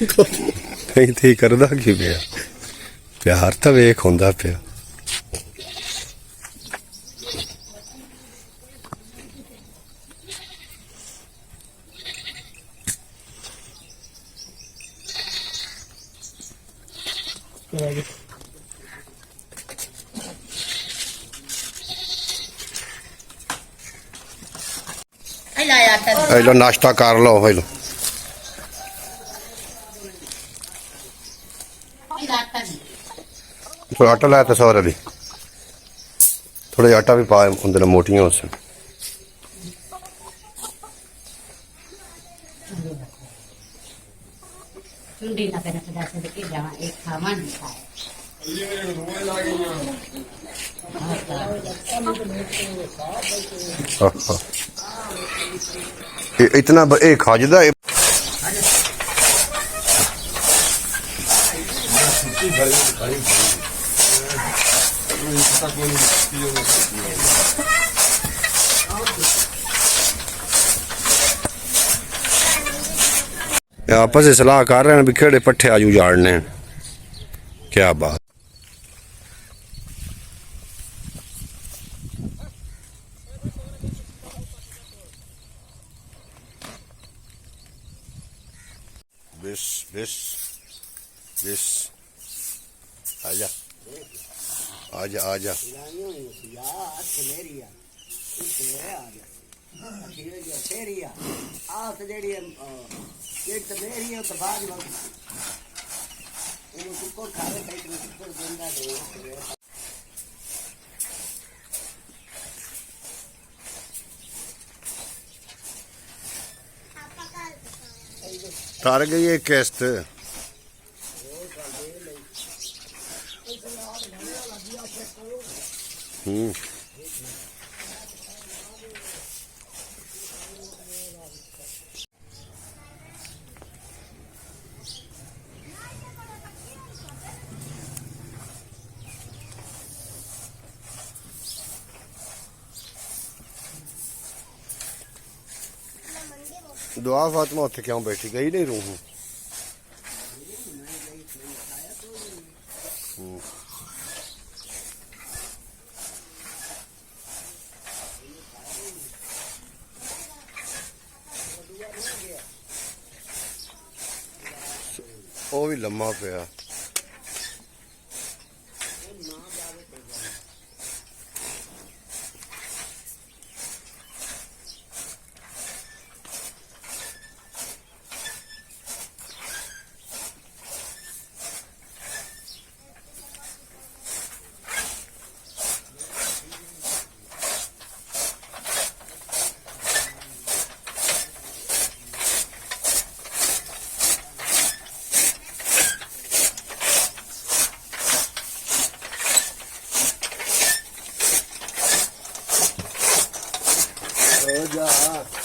नहीं थी करदा की पिया प्यार तो वेख होंदा पिया हेलो नाश्ता कर लो हेलो थोड़ा आटा लाया था सौर भी थोड़ा आटा भी पा अंदर मोटियां उस इतना खाजदा आपस में सलाह कर रहे हैं भी केड़े पट्ठे आजू जाड़ने क्या बात बिस बिस बिस आजा आजा आजा तार गई है किस्त दुआ फातिमा उत्थे क्यों बैठी गई नहीं रूह वो भी लम्मा पिया जा